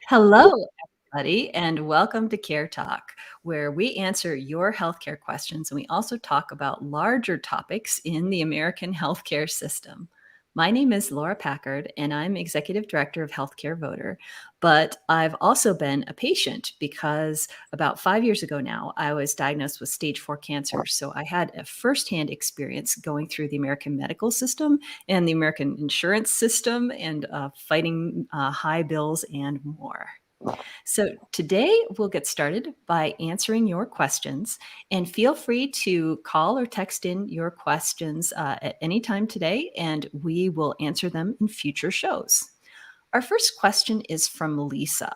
Hello, everybody, and welcome to Care Talk, where we answer your healthcare questions and we also talk about larger topics in the American healthcare system. My name is Laura Packard, and I'm Executive Director of Healthcare Voter. But I've also been a patient because about 5 years ago now, I was diagnosed with stage 4 cancer. So I had a firsthand experience going through the American medical system and the American insurance system and fighting high bills and more. So today we'll get started by answering your questions, and feel free to call or text in your questions at any time today, and we will answer them in future shows. Our first question is from Lisa.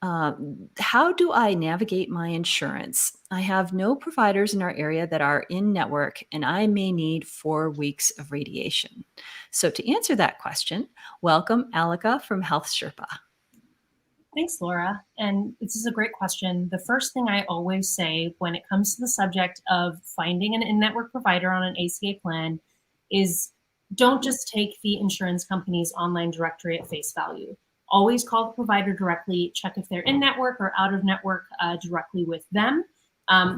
How do I navigate my insurance? I have no providers in our area that are in network, and I may need 4 weeks of radiation. So to answer that question, welcome Aleka from Health Sherpa. Thanks, Laura. And this is a great question. The first thing I always say when it comes to the subject of finding an in-network provider on an ACA plan is don't just take the insurance company's online directory at face value. Always call the provider directly, check if they're in-network or out-of-network directly with them.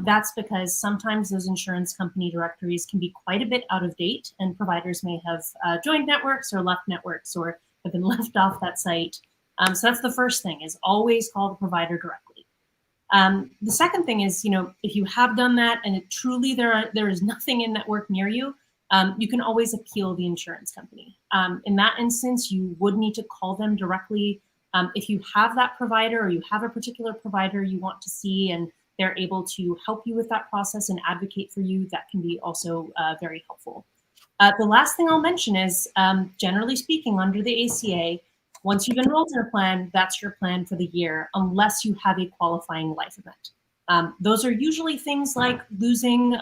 That's because sometimes those insurance company directories can be quite a bit out of date, and providers may have joined networks or left networks or have been left off that site. So that's the first thing, is always call the provider directly. The second thing is, if you have done that and truly there is nothing in network near you, you can always appeal the insurance company. In that instance, you would need to call them directly. If you have that provider or you have a particular provider you want to see and they're able to help you with that process and advocate for you, that can be also very helpful. The last thing I'll mention is, generally speaking, under the ACA, once you've enrolled in a plan, that's your plan for the year, unless you have a qualifying life event. Those are usually things like losing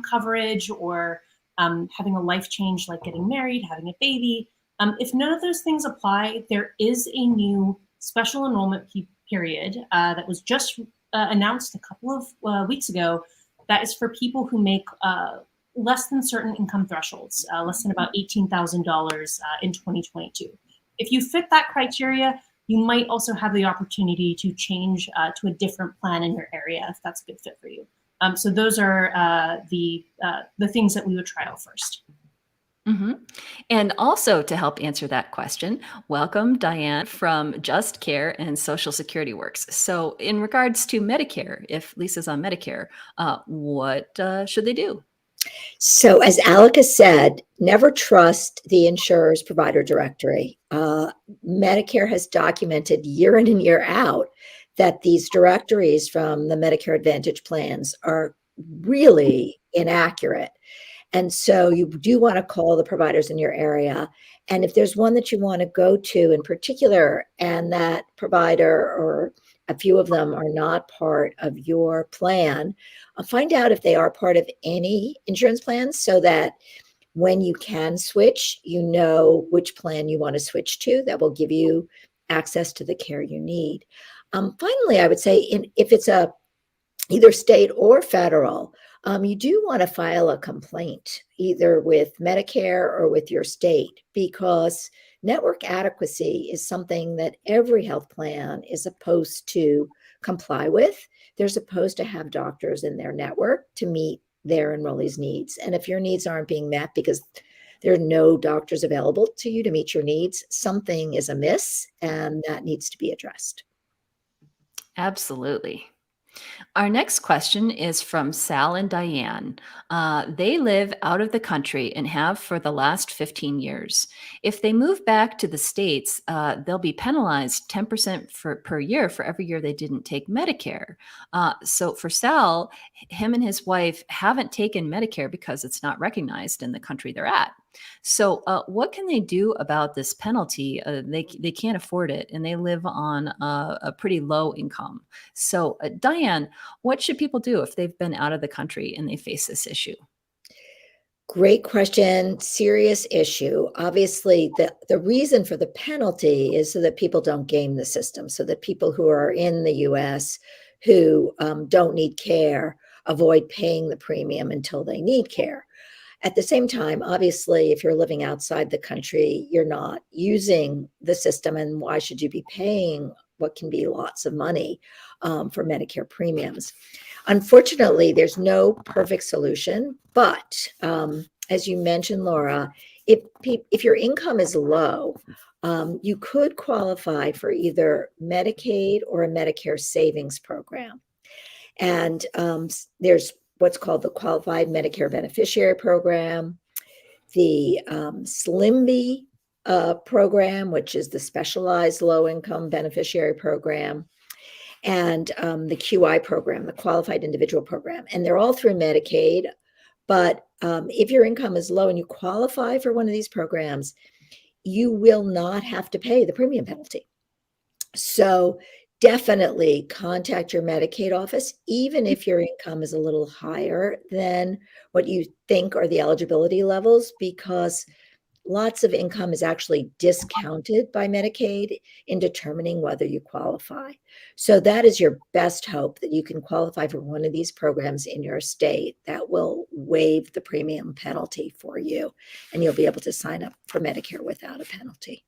coverage or having a life change like getting married, having a baby. If none of those things apply, there is a new special enrollment period that was just announced a couple of weeks ago that is for people who make less than certain income thresholds, less than about $18,000 in 2022. If you fit that criteria, you might also have the opportunity to change to a different plan in your area if that's a good fit for you. So those are the things that we would trial first. Mm-hmm. And also to help answer that question, welcome Diane from Just Care and Social Security Works. So in regards to Medicare, if Lisa's on Medicare, what should they do? So as Aleka said, never trust the insurer's provider directory. Medicare has documented year in and year out that these directories from the Medicare Advantage plans are really inaccurate. And so you do want to call the providers in your area. And if there's one that you want to go to in particular, and that provider or a few of them are not part of your plan, find out if they are part of any insurance plans so that when you can switch, you know which plan you want to switch to. That will give you access to the care you need. Finally, I would say if it's either state or federal, you do want to file a complaint either with Medicare or with your state, because network adequacy is something that every health plan is supposed to comply with. They're supposed to have doctors in their network to meet their enrollees' needs. And if your needs aren't being met because there are no doctors available to you to meet your needs, something is amiss, and that needs to be addressed. Absolutely. Our next question is from Sal and Diane. They live out of the country and have for the last 15 years. If they move back to the States, they'll be penalized 10% per year for every year they didn't take Medicare. So for Sal, him and his wife haven't taken Medicare because it's not recognized in the country they're at. So what can they do about this penalty? They can't afford it, and they live on a pretty low income. So Diane, what should people do if they've been out of the country and they face this issue? Great question. Serious issue. Obviously, the reason for the penalty is so that people don't game the system, so that people who are in the U.S. who don't need care avoid paying the premium until they need care. At the same time, obviously, if you're living outside the country, you're not using the system, and why should you be paying what can be lots of money for Medicare premiums. Unfortunately, there's no perfect solution, but as you mentioned, Laura, if your income is low, you could qualify for either Medicaid or a Medicare savings program. And there's what's called the Qualified Medicare Beneficiary Program, the SLIMB program, which is the Specialized Low Income Beneficiary Program, and the QI program, the Qualified Individual Program. And they're all through Medicaid. But if your income is low and you qualify for one of these programs, you will not have to pay the premium penalty. So definitely contact your Medicaid office, even if your income is a little higher than what you think are the eligibility levels, because lots of income is actually discounted by Medicaid in determining whether you qualify. So that is your best hope, that you can qualify for one of these programs in your state that will waive the premium penalty for you, and you'll be able to sign up for Medicare without a penalty.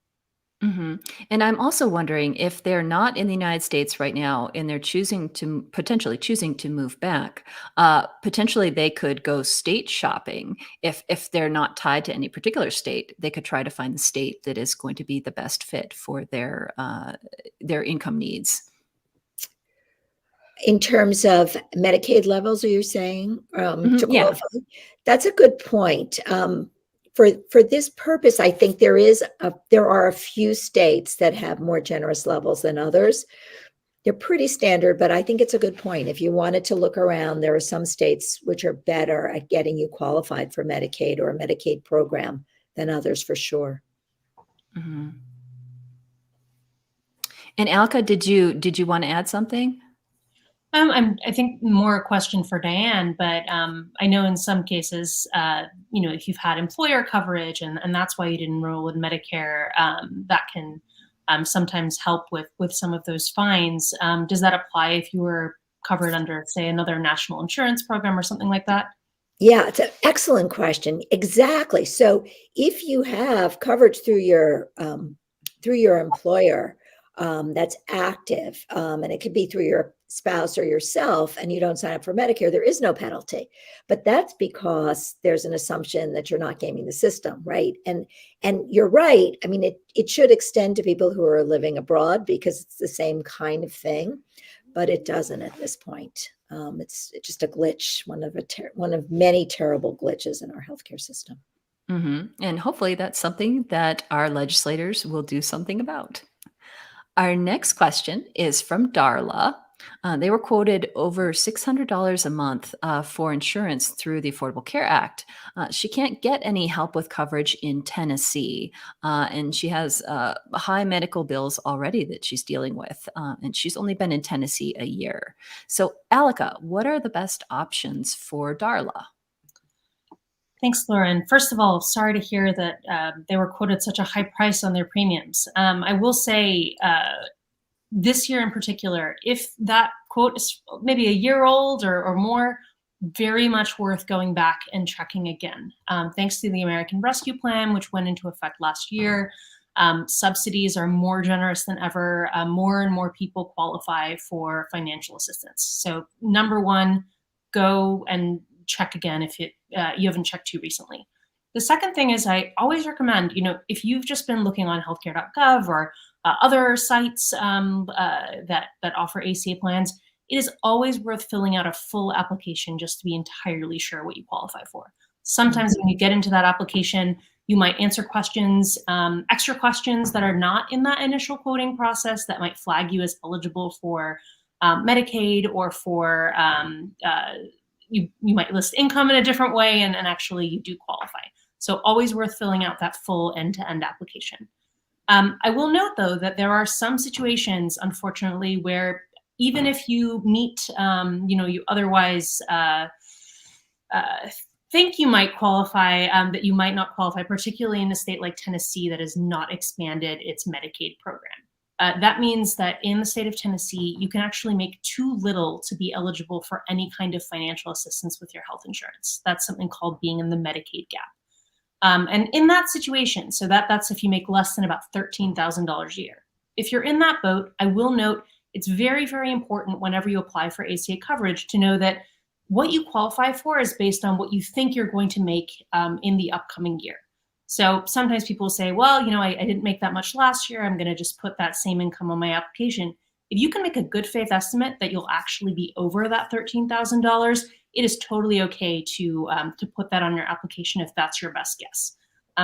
Mm-hmm. And I'm also wondering, if they're not in the United States right now and they're potentially choosing to move back, potentially they could go state shopping. If they're not tied to any particular state, they could try to find the state that is going to be the best fit for their income needs. In terms of Medicaid levels, are you saying to Yeah. qualify? That's a good point. For this purpose, I think there are a few states that have more generous levels than others. They're pretty standard, but I think it's a good point. If you wanted to look around, there are some states which are better at getting you qualified for Medicaid or a Medicaid program than others, for sure. Mm-hmm. And Aleka, did you want to add something? I think more a question for Diane, but I know in some cases, if you've had employer coverage and that's why you didn't enroll in Medicare, that can sometimes help with some of those fines. Does that apply if you were covered under, say, another national insurance program or something like that? Yeah, it's an excellent question. Exactly. So if you have coverage through your employer that's active, and it could be through your spouse or yourself, and you don't sign up for Medicare, there is no penalty. But that's because there's an assumption that you're not gaming the system, right? And you're right. I mean, it should extend to people who are living abroad, because it's the same kind of thing, but it doesn't at this point. It's just a glitch, one of many terrible glitches in our healthcare system. Mm-hmm. And hopefully that's something that our legislators will do something about. Our next question is from Darla. They were quoted over $600 a month for insurance through the Affordable Care Act. She can't get any help with coverage in Tennessee, and she has high medical bills already that she's dealing with, and she's only been in Tennessee a year. So, Aleka, what are the best options for Darla? Thanks, Lauren. First of all, sorry to hear that they were quoted such a high price on their premiums. I will say this year in particular, if that quote is maybe a year old or more, very much worth going back and checking again. Thanks to the American Rescue Plan, which went into effect last year, subsidies are more generous than ever. More and more people qualify for financial assistance. So number one, go and check again if you haven't checked too recently. The second thing is, I always recommend, if you've just been looking on healthcare.gov or other sites that offer ACA plans, it is always worth filling out a full application just to be entirely sure what you qualify for. Sometimes when you get into that application, you might answer questions, extra questions that are not in that initial quoting process that might flag you as eligible for Medicaid, or for you might list income in a different way, and actually you do qualify. So always worth filling out that full end-to-end application. I will note, though, that there are some situations, unfortunately, where even if you meet, you otherwise think you might qualify, that you might not qualify, particularly in a state like Tennessee that has not expanded its Medicaid program. That means that in the state of Tennessee, you can actually make too little to be eligible for any kind of financial assistance with your health insurance. That's something called being in the Medicaid gap. And in that situation, so that's if you make less than about $13,000 a year. if you're in that boat, I will note it's very, very important whenever you apply for ACA coverage to know that what you qualify for is based on what you think you're going to make in the upcoming year. So sometimes people say, well, I didn't make that much last year. I'm going to just put that same income on my application. If you can make a good faith estimate that you'll actually be over that $13,000, it is totally okay to put that on your application if that's your best guess.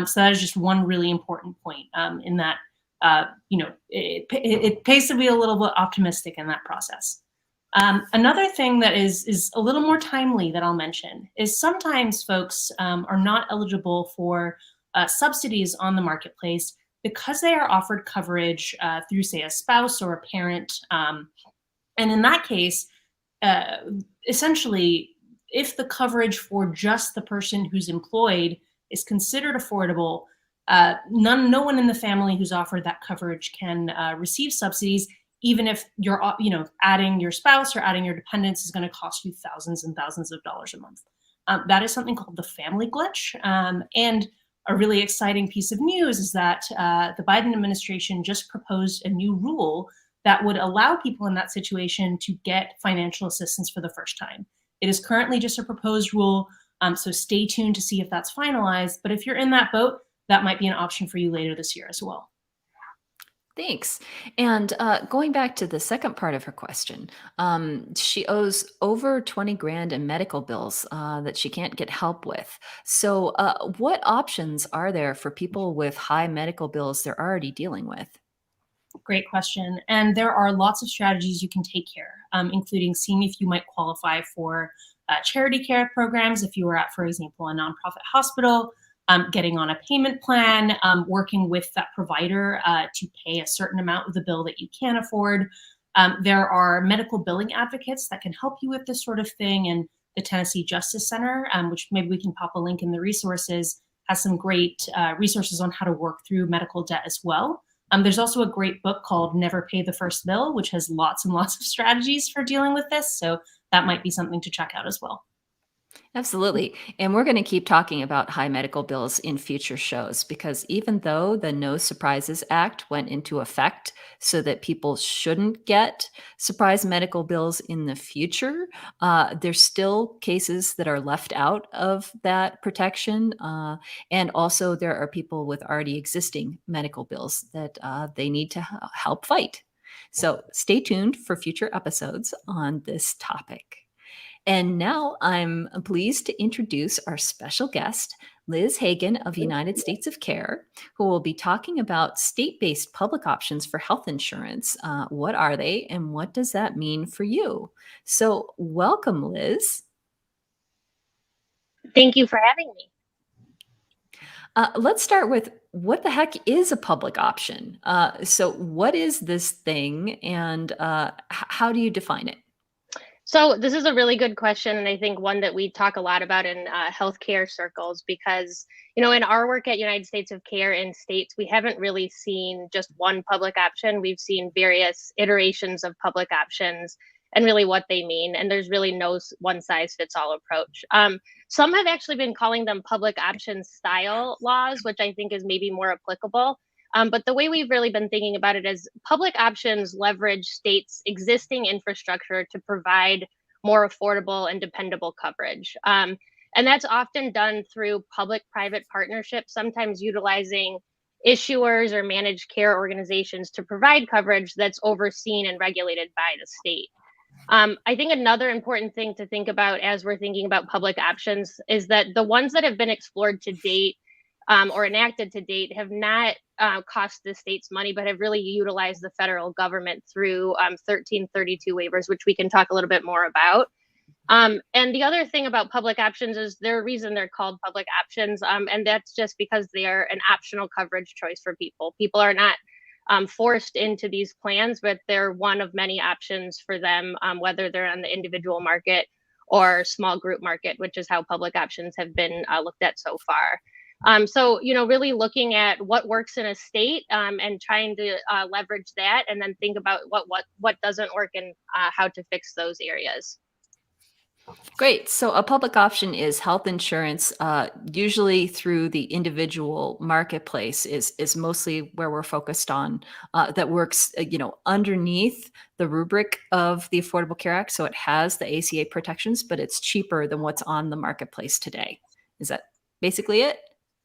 So that is just one really important point in that, it pays to be a little bit optimistic in that process. Another thing that is a little more timely that I'll mention is sometimes folks are not eligible for subsidies on the marketplace because they are offered coverage through, say, a spouse or a parent. And in that case, essentially, if the coverage for just the person who's employed is considered affordable, no one in the family who's offered that coverage can receive subsidies, even if you're, adding your spouse or adding your dependents is going to cost you thousands and thousands of dollars a month. That is something called the family glitch. And a really exciting piece of news is that the Biden administration just proposed a new rule that would allow people in that situation to get financial assistance for the first time. It is currently just a proposed rule, so stay tuned to see if that's finalized. But if you're in that boat, that might be an option for you later this year as well. Thanks. And going back to the second part of her question, she owes over 20 grand in medical bills that she can't get help with. So what options are there for people with high medical bills they're already dealing with? Great question. And there are lots of strategies you can take here, including seeing if you might qualify for charity care programs if you were at, for example, a nonprofit hospital, getting on a payment plan, working with that provider to pay a certain amount of the bill that you can't afford. There are medical billing advocates that can help you with this sort of thing. And the Tennessee Justice Center, which maybe we can pop a link in the resources, has some great resources on how to work through medical debt as well. There's also a great book called Never Pay the First Bill, which has lots and lots of strategies for dealing with this. So that might be something to check out as well. Absolutely. And we're going to keep talking about high medical bills in future shows because even though the No Surprises Act went into effect so that people shouldn't get surprise medical bills in the future, there's still cases that are left out of that protection. And also there are people with already existing medical bills that they need to help fight. So stay tuned for future episodes on this topic. And now I'm pleased to introduce our special guest, Liz Hagan of United States of Care, who will be talking about state-based public options for health insurance. What are they and what does that mean for you? So welcome, Liz. Thank you for having me. Let's start with what the heck is a public option? So what is this thing and how do you define it? So this is a really good question, and I think one that we talk a lot about in healthcare circles because, in our work at United States of Care in states, we haven't really seen just one public option. We've seen various iterations of public options and really what they mean, and there's really no one-size-fits-all approach. Some have actually been calling them public option style laws, which I think is maybe more applicable. But the way we've really been thinking about it is public options leverage states' existing infrastructure to provide more affordable and dependable coverage. And that's often done through public-private partnerships, sometimes utilizing issuers or managed care organizations to provide coverage that's overseen and regulated by the state. I think another important thing to think about as we're thinking about public options is that the ones that have been explored to date or enacted to date have not cost the states money, but have really utilized the federal government through 1332 waivers, which we can talk a little bit more about. And the other thing about public options is the reason they're called public options, and that's just because they are an optional coverage choice for people. People are not forced into these plans, but they're one of many options for them, whether they're on the individual market or small group market, which is how public options have been looked at so far. So, really looking at what works in a state and trying to leverage that and then think about what doesn't work and how to fix those areas. Great. So a public option is health insurance, usually through the individual marketplace is mostly where we're focused on. That works, underneath the rubric of the Affordable Care Act. So it has the ACA protections, but it's cheaper than what's on the marketplace today. Is that basically it?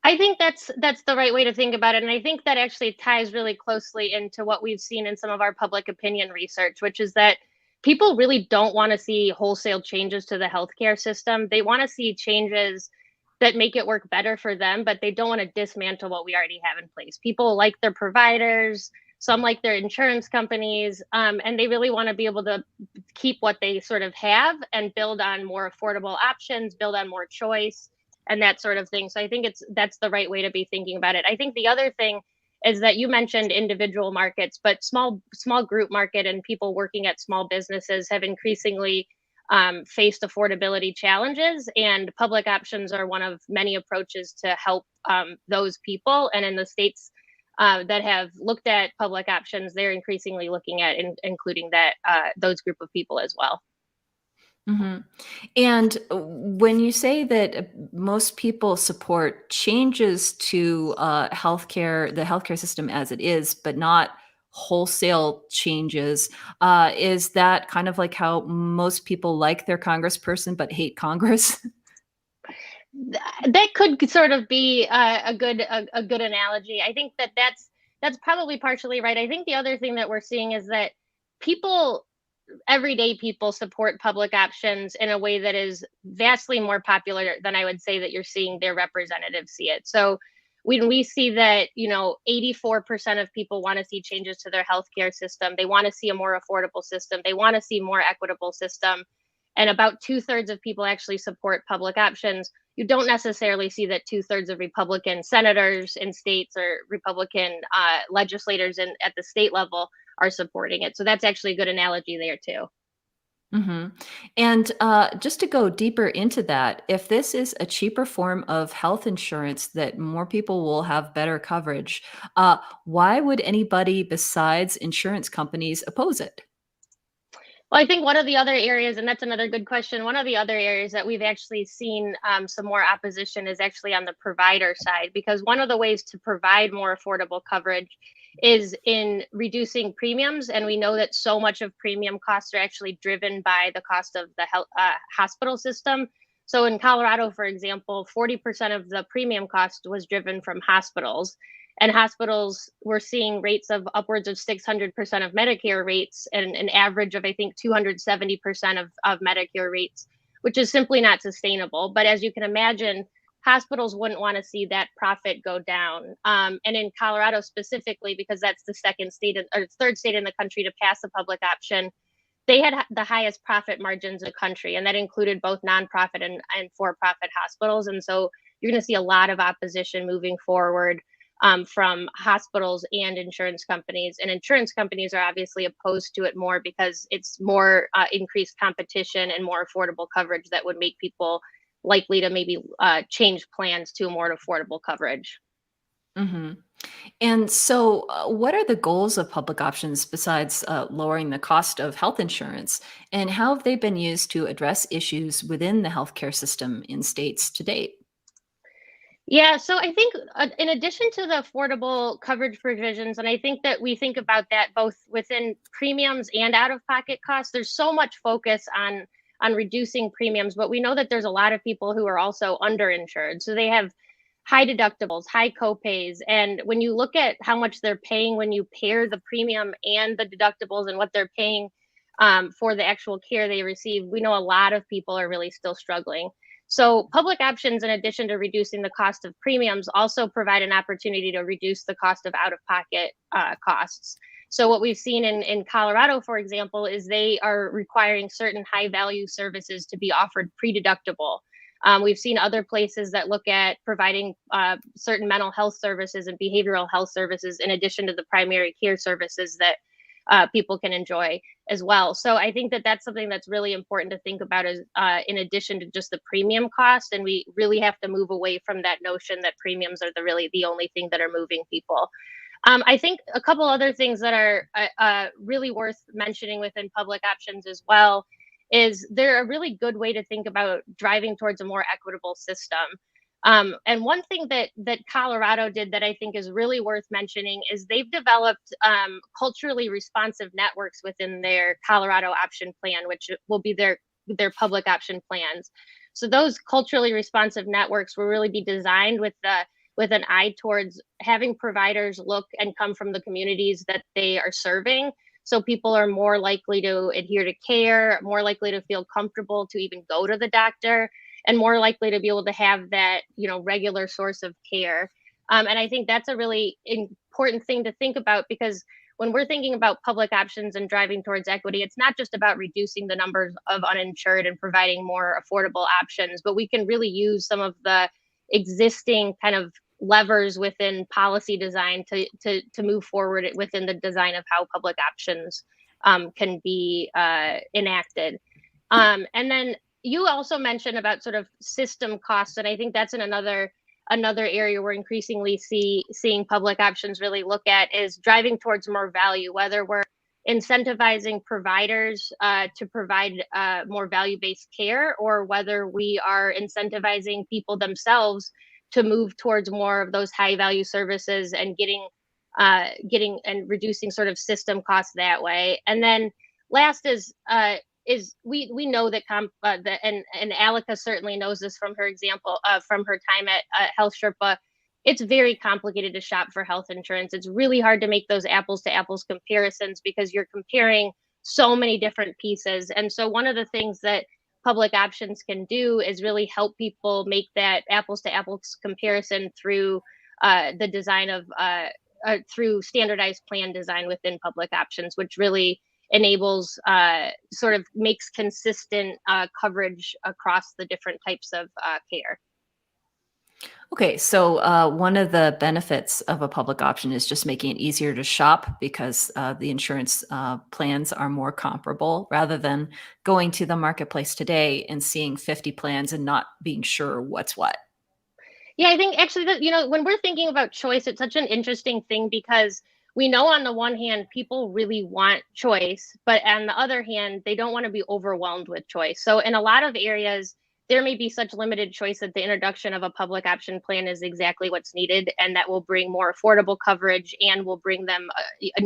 I think that's the right way to think about it. And I think that actually ties really closely into what we've seen in some of our public opinion research, which is that people really don't want to see wholesale changes to the healthcare system. They want to see changes that make it work better for them, but they don't want to dismantle what we already have in place. People like their providers, some like their insurance companies, and they really want to be able to keep what they sort of have and build on more affordable options, build on more choice and that sort of thing. So I think that's the right way to be thinking about it. I think the other thing is that you mentioned individual markets, but small group market and people working at small businesses have increasingly faced affordability challenges, and public options are one of many approaches to help those people. And in the states that have looked at public options, they're increasingly looking at including that those group of people as well. Mhm. And when you say that most people support changes to healthcare, the healthcare system as it is, but not wholesale changes, is that kind of like how most people like their congressperson but hate Congress? That could sort of be a good analogy. I think that's probably partially right. I think the other thing that we're seeing is that people everyday people support public options in a way that is vastly more popular than I would say that you're seeing their representatives see it. So when we see that, 84% of people want to see changes to their healthcare system, they want to see a more affordable system, they want to see more equitable system, and about 2/3 of people actually support public options, you don't necessarily see that 2/3 of Republican senators in states or Republican legislators at the state level are supporting it. So that's actually a good analogy there too. Mhm. And just to go deeper into that, if this is a cheaper form of health insurance that more people will have better coverage, why would anybody besides insurance companies oppose it? Well, I think one of the other areas, and that's another good question, one of the other areas that we've actually seen some more opposition is actually on the provider side, because one of the ways to provide more affordable coverage is in reducing premiums. And we know that so much of premium costs are actually driven by the cost of the hospital system. So in Colorado, for example, 40% of the premium cost was driven from hospitals. And hospitals were seeing rates of upwards of 600% of Medicare rates and an average of, I think, 270% of Medicare rates, which is simply not sustainable. But as you can imagine, hospitals wouldn't want to see that profit go down. And in Colorado specifically, because that's the second state or third state in the country to pass a public option, they had the highest profit margins in the country, and that included both nonprofit and for-profit hospitals. And so you're going to see a lot of opposition moving forward from hospitals and insurance companies. And insurance companies are obviously opposed to it more because it's more increased competition and more affordable coverage that would make people likely to maybe change plans to a more affordable coverage. Hmm. And so, what are the goals of public options besides lowering the cost of health insurance? And how have they been used to address issues within the healthcare system in states to date? Yeah, so I think in addition to the affordable coverage provisions, and I think that we think about that both within premiums and out-of-pocket costs, there's so much focus on reducing premiums, but we know that there's a lot of people who are also underinsured. So they have high deductibles, high copays, and when you look at how much they're paying when you pair the premium and the deductibles and what they're paying for the actual care they receive, we know a lot of people are really still struggling. So public options, in addition to reducing the cost of premiums, also provide an opportunity to reduce the cost of out-of-pocket costs. So what we've seen in Colorado, for example, is they are requiring certain high-value services to be offered pre-deductible. We've seen other places that look at providing certain mental health services and behavioral health services in addition to the primary care services that people can enjoy as well. So I think that that's something that's really important to think about is in addition to just the premium cost. And we really have to move away from that notion that premiums are really the only thing that are moving people. I think a couple other things that are really worth mentioning within public options as well is they're a really good way to think about driving towards a more equitable system. And one thing that Colorado did that I think is really worth mentioning is they've developed culturally responsive networks within their Colorado option plan, which will be their public option plans. So those culturally responsive networks will really be designed with an eye towards having providers look and come from the communities that they are serving. So people are more likely to adhere to care, more likely to feel comfortable to even go to the doctor, and more likely to be able to have that, regular source of care. And I think that's a really important thing to think about, because when we're thinking about public options and driving towards equity, it's not just about reducing the numbers of uninsured and providing more affordable options, but we can really use some of the existing kind of levers within policy design to move forward within the design of how public options can be enacted. And then you also mentioned about sort of system costs, and I think that's in another area we're increasingly seeing public options really look at is driving towards more value, whether we're incentivizing providers to provide more value-based care, or whether we are incentivizing people themselves to move towards more of those high-value services and getting and reducing sort of system costs that way. And then last is we know that and Aleka certainly knows this from her example from her time at Health Sherpa. It's very complicated to shop for health insurance. It's really hard to make those apples to apples comparisons because you're comparing so many different pieces. And so one of the things that public options can do is really help people make that apples to apples comparison through the design of through standardized plan design within public options, which really enables sort of makes consistent coverage across the different types of care. Okay, so one of the benefits of a public option is just making it easier to shop because the insurance plans are more comparable rather than going to the marketplace today and seeing 50 plans and not being sure what's what. Yeah, I think actually that, when we're thinking about choice, it's such an interesting thing because we know on the one hand, people really want choice, but on the other hand, they don't want to be overwhelmed with choice. So in a lot of areas, there may be such limited choice that the introduction of a public option plan is exactly what's needed, and that will bring more affordable coverage and will bring them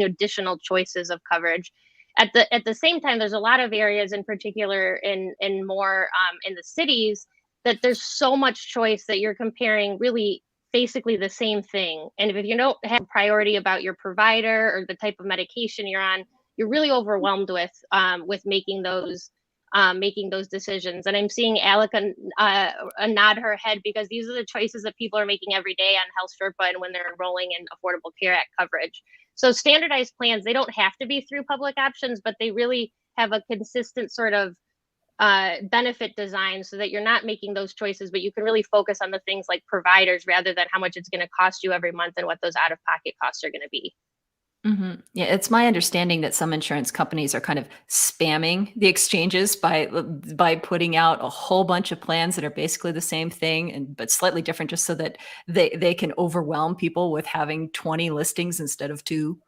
additional choices of coverage. At the same time, there's a lot of areas, in particular in more in the cities, that there's so much choice that you're comparing really basically the same thing. And if you don't have priority about your provider or the type of medication you're on, you're really overwhelmed with making those decisions. And I'm seeing Aleka nod her head because these are the choices that people are making every day on Health Sherpa and when they're enrolling in Affordable Care Act coverage. So standardized plans, they don't have to be through public options, but they really have a consistent sort of benefit design so that you're not making those choices, but you can really focus on the things like providers rather than how much it's going to cost you every month and what those out-of-pocket costs are going to be. Mm-hmm. Yeah, it's my understanding that some insurance companies are kind of spamming the exchanges by putting out a whole bunch of plans that are basically the same thing but slightly different, just so that they can overwhelm people with having 20 listings instead of 2.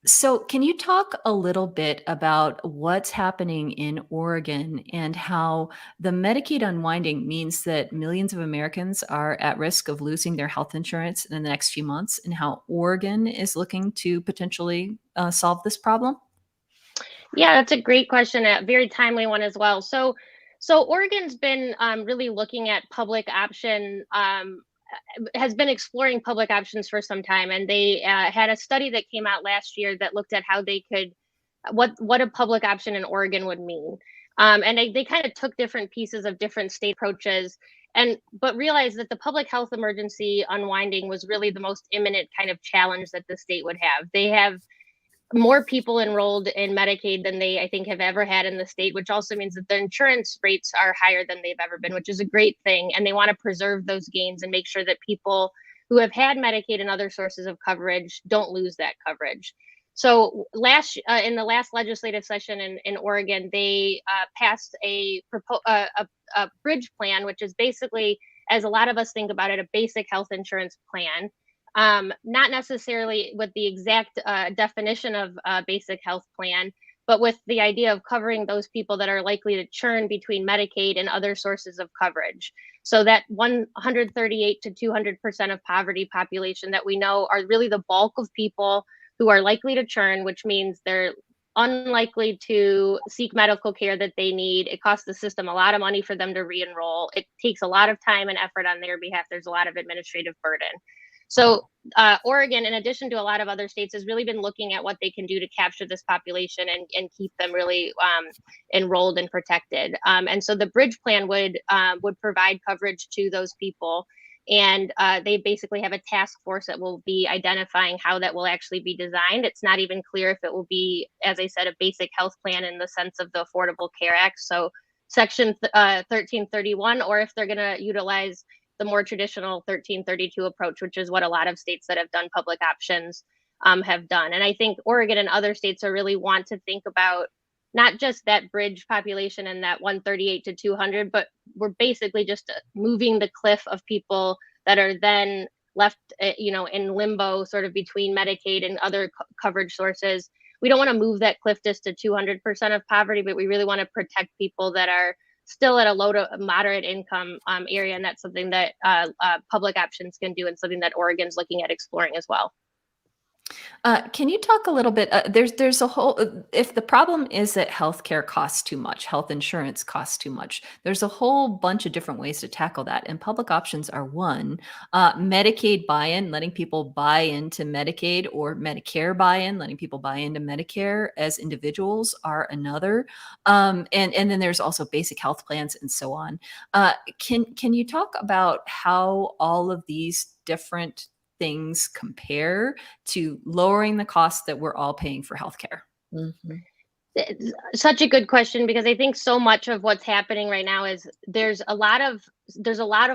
So can you talk a little bit about what's happening in Oregon and how the Medicaid unwinding means that millions of Americans are at risk of losing their health insurance in the next few months, and how Oregon is looking to potentially solve this problem? Yeah, that's a great question, a very timely one as well. So Oregon's been really looking at public option, has been exploring public options for some time, and they had a study that came out last year that looked at how they could, what a public option in Oregon would mean. And they kind of took different pieces of different state approaches, but realized that the public health emergency unwinding was really the most imminent kind of challenge that the state would have. They have more people enrolled in Medicaid than they, I think, have ever had in the state, which also means that the insurance rates are higher than they've ever been, which is a great thing. And they want to preserve those gains and make sure that people who have had Medicaid and other sources of coverage don't lose that coverage. So in the last legislative session in Oregon, they passed a bridge plan, which is basically, as a lot of us think about it, a basic health insurance plan. Not necessarily with the exact definition of basic health plan, but with the idea of covering those people that are likely to churn between Medicaid and other sources of coverage. So that 138 to 200% of poverty population that we know are really the bulk of people who are likely to churn, which means they're unlikely to seek medical care that they need. It costs the system a lot of money for them to re-enroll. It takes a lot of time and effort on their behalf. There's a lot of administrative burden. So Oregon, in addition to a lot of other states, has really been looking at what they can do to capture this population and keep them really enrolled and protected. And so the bridge plan would provide coverage to those people. And they basically have a task force that will be identifying how that will actually be designed. It's not even clear if it will be, as I said, a basic health plan in the sense of the Affordable Care Act. So Section 1331, or if they're going to utilize the more traditional 1332 approach, which is what a lot of states that have done public options have done. And I think Oregon and other states are really want to think about not just that bridge population and that 138 to 200, but we're basically just moving the cliff of people that are then left, in limbo, sort of between Medicaid and other coverage sources. We don't want to move that cliff just to 200% of poverty, but we really want to protect people that are still at a low to moderate income area, and that's something that public options can do, and something that Oregon's looking at exploring as well. Can you talk a little bit? There's a whole. If the problem is that healthcare costs too much, health insurance costs too much, there's a whole bunch of different ways to tackle that, and public options are one. Medicaid buy-in, letting people buy into Medicaid, or Medicare buy-in, letting people buy into Medicare as individuals, are another. And then there's also basic health plans and so on. Can you talk about how all of these different things compare to lowering the costs that we're all paying for healthcare? Mm-hmm. It's such a good question, because I think so much of what's happening right now is there's a lot of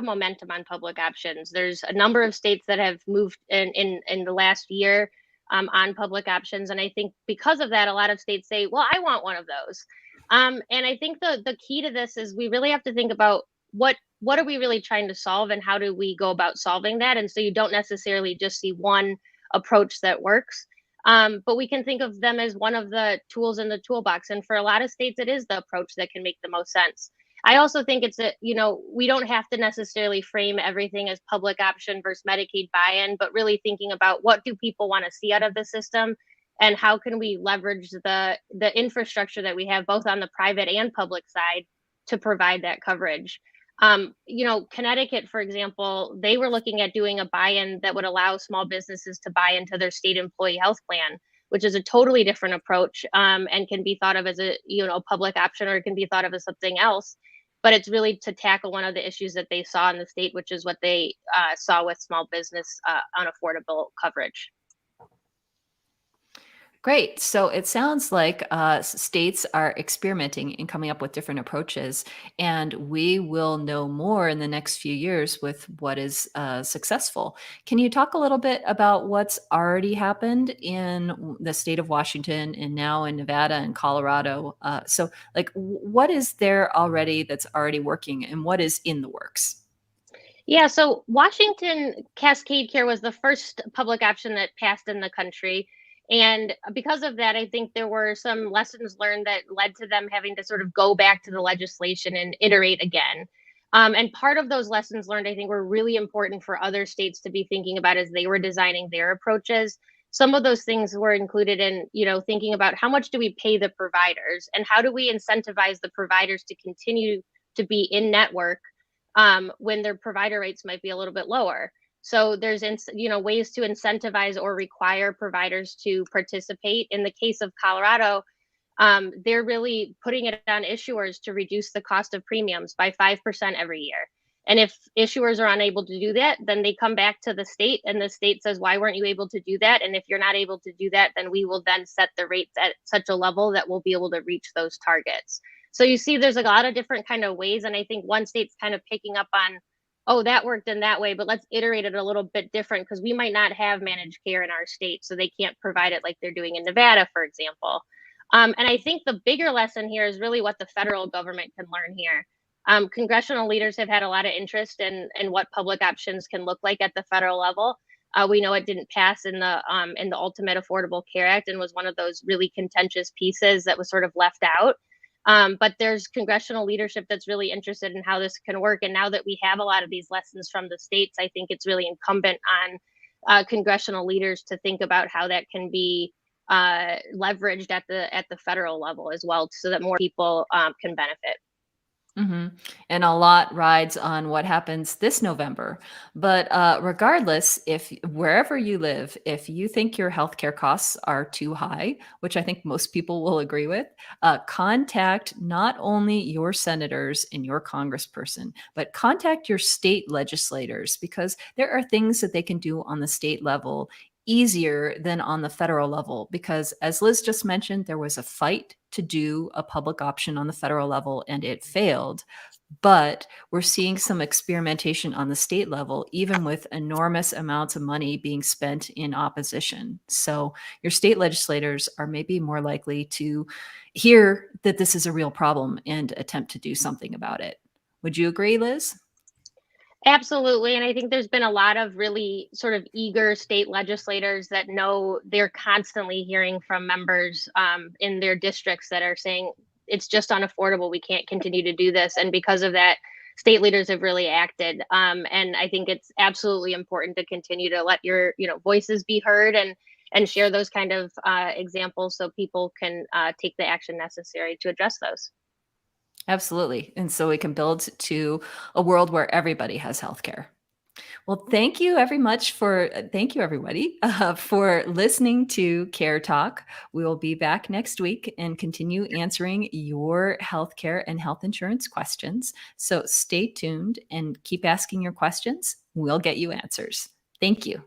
momentum on public options. There's a number of states that have moved in the last year on public options, and I think because of that, a lot of states say, well, I want one of those. And I think the key to this is we really have to think about what are we really trying to solve, and how do we go about solving that? And so you don't necessarily just see one approach that works, but we can think of them as one of the tools in the toolbox. And for a lot of states, it is the approach that can make the most sense. I also think it's we don't have to necessarily frame everything as public option versus Medicaid buy-in, but really thinking about what do people want to see out of the system, and how can we leverage the infrastructure that we have both on the private and public side to provide that coverage. Connecticut, for example, they were looking at doing a buy-in that would allow small businesses to buy into their state employee health plan, which is a totally different approach, and can be thought of as a public option, or it can be thought of as something else. But it's really to tackle one of the issues that they saw in the state, which is what they saw with small business unaffordable coverage. Great. So it sounds like states are experimenting and coming up with different approaches, and we will know more in the next few years with what is successful. Can you talk a little bit about what's already happened in the state of Washington and now in Nevada and Colorado? So what is there already that's already working, and what is in the works? Yeah, so Washington Cascade Care was the first public option that passed in the country. And because of that, I think there were some lessons learned that led to them having to sort of go back to the legislation and iterate again. And part of those lessons learned, I think, were really important for other states to be thinking about as they were designing their approaches. Some of those things were included in, thinking about how much do we pay the providers, and how do we incentivize the providers to continue to be in network when their provider rates might be a little bit lower. So there's ways to incentivize or require providers to participate. In the case of Colorado, they're really putting it on issuers to reduce the cost of premiums by 5% every year. And if issuers are unable to do that, then they come back to the state, and the state says, why weren't you able to do that? And if you're not able to do that, then we will then set the rates at such a level that we'll be able to reach those targets. So you see, there's a lot of different kind of ways. And I think one state's kind of picking up on, oh, that worked in that way, but let's iterate it a little bit different, because we might not have managed care in our state, so they can't provide it like they're doing in Nevada, for example. And I think the bigger lesson here is really what the federal government can learn here. Congressional leaders have had a lot of interest in what public options can look like at the federal level. We know it didn't pass in the ultimate Affordable Care Act and was one of those really contentious pieces that was sort of left out. But there's congressional leadership that's really interested in how this can work. And now that we have a lot of these lessons from the states, I think it's really incumbent on congressional leaders to think about how that can be leveraged at the federal level as well, so that more people can benefit. Mm-hmm. And a lot rides on what happens this November. But regardless, if wherever you live, if you think your healthcare costs are too high, which I think most people will agree with, contact not only your senators and your congressperson, but contact your state legislators, because there are things that they can do on the state level easier than on the federal level. Because as Liz just mentioned, there was a fight to do a public option on the federal level and it failed. But we're seeing some experimentation on the state level, even with enormous amounts of money being spent in opposition. So your state legislators are maybe more likely to hear that this is a real problem and attempt to do something about it. Would you agree, Liz? Absolutely. And I think there's been a lot of really sort of eager state legislators that know they're constantly hearing from members in their districts that are saying it's just unaffordable. We can't continue to do this. And because of that, state leaders have really acted. And I think it's absolutely important to continue to let your voices be heard and share those kind of examples so people can take the action necessary to address those. Absolutely. And so we can build to a world where everybody has healthcare. Well, thank you thank you everybody for listening to Care Talk. We will be back next week and continue answering your healthcare and health insurance questions. So stay tuned and keep asking your questions. We'll get you answers. Thank you.